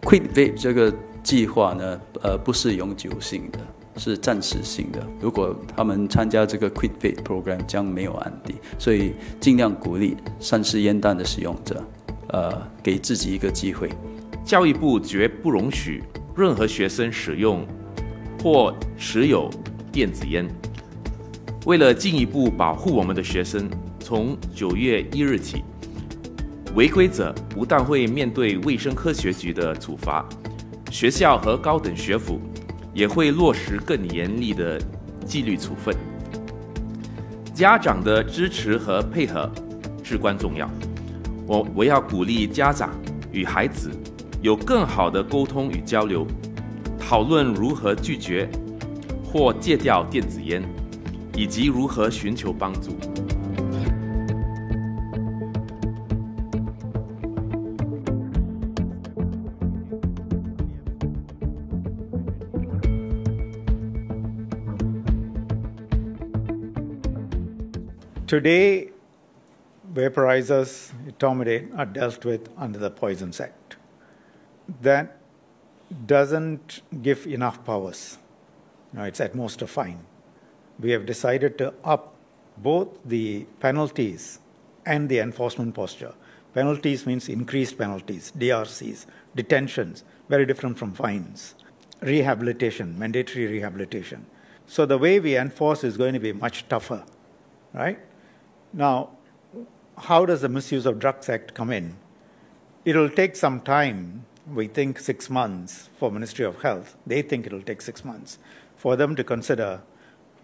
Quit Vape 这个计划呢，不是永久性的，是暂时性的。如果他们参加这个 Quit Vape program， 将没有案底，所以尽量鼓励丧尸烟弹的使用者，给自己一个机会。教育部绝不容许任何学生使用或持有电子烟。为了进一步保护我们的学生，从9月1日起，违规者不但会面对卫生科学局的处罚，学校和高等学府也会落实更严厉的纪律处分。家长的支持和配合至关重要。我要鼓励家长与孩子有更好的沟通与交流，讨论如何拒绝或戒掉电子烟，以及如何寻求帮助。Today, vaporizers, etomidate, are dealt with under the Poisons Act. That doesn't give enough powers. It's at most a fine. We have decided to up both the penalties and the enforcement posture. Penalties means increased penalties, DRCs, detentions, very different from fines. Rehabilitation, mandatory rehabilitation. So the way we enforce is going to be much tougher, right? Now, how does the Misuse of Drugs Act come in? It will take some time, we think 6 months for Ministry of Health. They think it will take 6 months for them to consider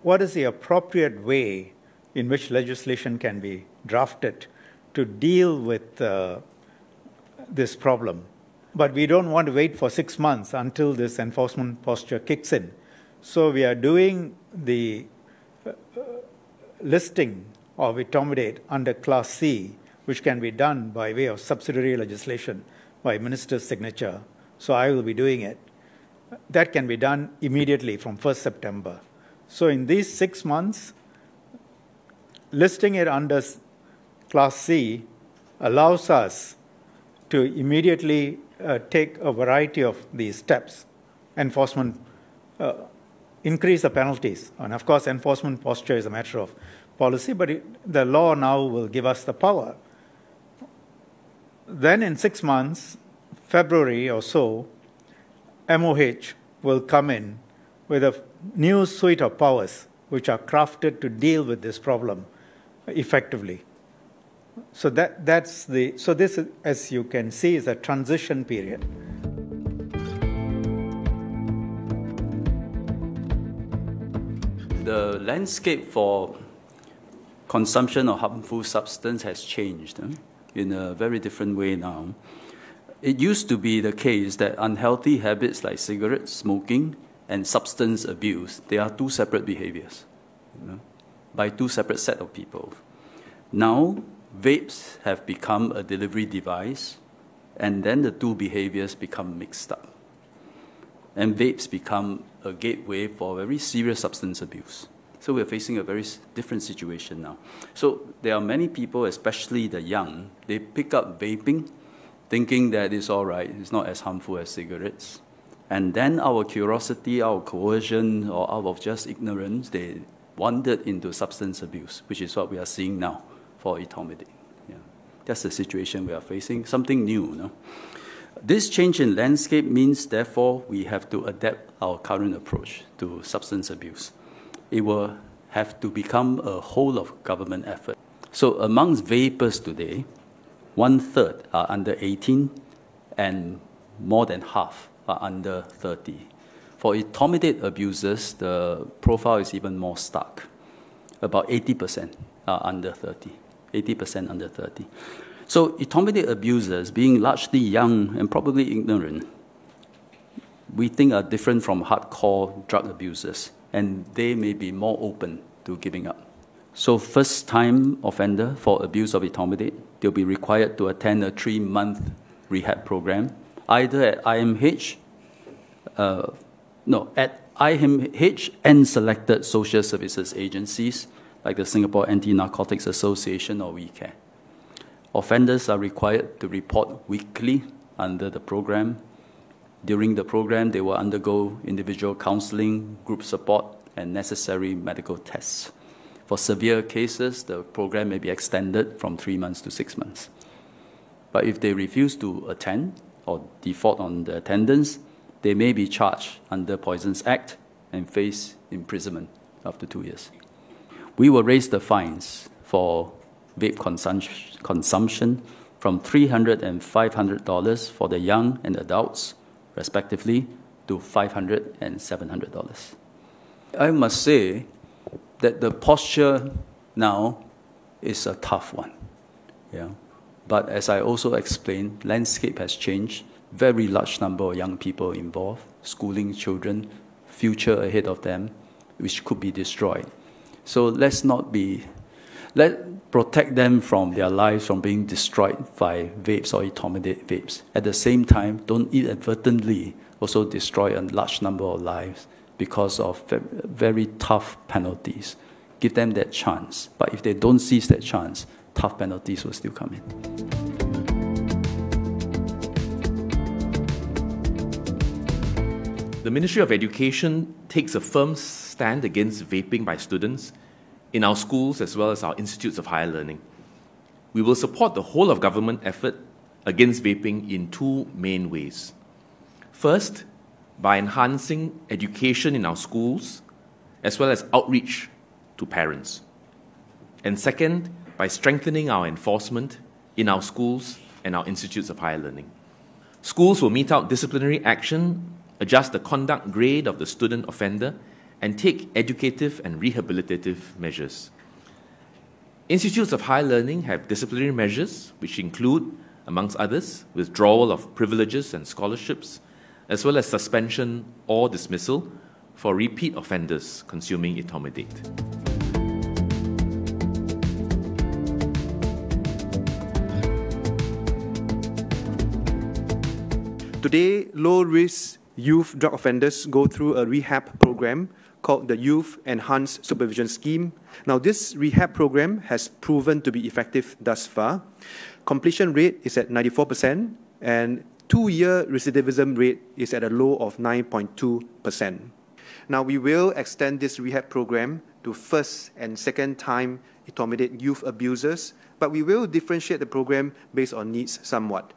what is the appropriate way in which legislation can be drafted to deal with this problem. But we don't want to wait for 6 months until this enforcement posture kicks in. So we are doing the listing of etomidate under Class C, which can be done by way of subsidiary legislation by minister's signature. So I will be doing it. That can be done immediately from 1st September. So in these 6 months, listing it under Class C allows us to immediately take a variety of these steps. Enforcement, increase the penalties. And of course, enforcement posture is a matter of policy, but the law now will give us the power. Then in 6 months, February or so, MOH will come in with a new suite of powers which are crafted to deal with this problem effectively. So so this, as you can see, is a transition period. The landscape for consumption of harmful substance has changed in a very different way now. It used to be the case that unhealthy habits like cigarette smoking and substance abuse, they are two separate behaviors, by two separate sets of people. Now, vapes have become a delivery device, and then the two behaviors become mixed up. And vapes become a gateway for very serious substance abuse. So we're facing a very different situation now. So there are many people, especially the young, they pick up vaping thinking that it's all right, it's not as harmful as cigarettes. And then our curiosity, our coercion, or out of just ignorance, they wandered into substance abuse, which is what we are seeing now for etomidate. Yeah. That's the situation we are facing, something new. No? This change in landscape means, therefore, we have to adapt our current approach to substance abuse. It will have to become a whole of government effort. So amongst vapers today, 1/3 are under 18 and more than half are under 30. For etomidate abusers, the profile is even more stark. About 80% are under 30, 80% under 30. So etomidate abusers, being largely young and probably ignorant, we think are different from hardcore drug abusers, and they may be more open to giving up. So first-time offender for abuse of etomidate, they'll be required to attend a 3-month rehab program, either at IMH, and selected social services agencies like the Singapore Anti-Narcotics Association or WeCare. Offenders are required to report weekly under the program, During the program, they will undergo individual counseling, group support, and necessary medical tests. For severe cases, the program may be extended from 3 months to 6 months. But if they refuse to attend or default on the attendance, they may be charged under Poisons Act and face imprisonment up to 2 years. We will raise the fines for vape consumption from $300 and $500 for the young and adults, respectively, to $500 and $700. I must say that the posture now is a tough one. Yeah? But as I also explained, landscape has changed. Very large number of young people involved, schooling children, future ahead of them, which could be destroyed. So let's protect them from their lives from being destroyed by vapes or etomidate vapes. At the same time, don't inadvertently also destroy a large number of lives because of very tough penalties. Give them that chance. But if they don't seize that chance, tough penalties will still come in. The Ministry of Education takes a firm stand against vaping by students in our schools as well as our institutes of higher learning. We will support the whole of government effort against vaping in two main ways. First, by enhancing education in our schools as well as outreach to parents. And second, by strengthening our enforcement in our schools and our institutes of higher learning. Schools will mete out disciplinary action, adjust the conduct grade of the student offender, and take educative and rehabilitative measures. Institutes of higher learning have disciplinary measures, which include, amongst others, withdrawal of privileges and scholarships, as well as suspension or dismissal for repeat offenders consuming etomidate. Today, low-risk youth drug offenders go through a rehab program called the Youth Enhanced Supervision Scheme. Now, this rehab program has proven to be effective thus far. Completion rate is at 94%, and 2-year recidivism rate is at a low of 9.2%. Now, we will extend this rehab program to first and second time etomidate youth abusers, but we will differentiate the program based on needs somewhat.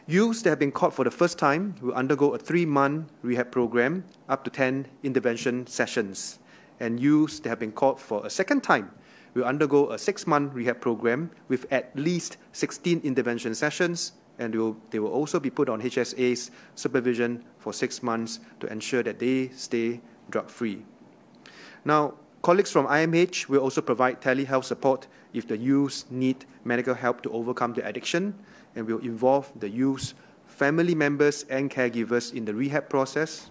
Youths that have been caught for the first time will undergo a 3-month rehab program, up to 10 intervention sessions. And youths that have been caught for a second time will undergo a 6-month rehab program with at least 16 intervention sessions, and they will also be put on HSA's supervision for 6 months to ensure that they stay drug-free. Now, colleagues from IMH will also provide telehealth support if the youths need medical help to overcome their addiction, and will involve the youth's family members and caregivers in the rehab process.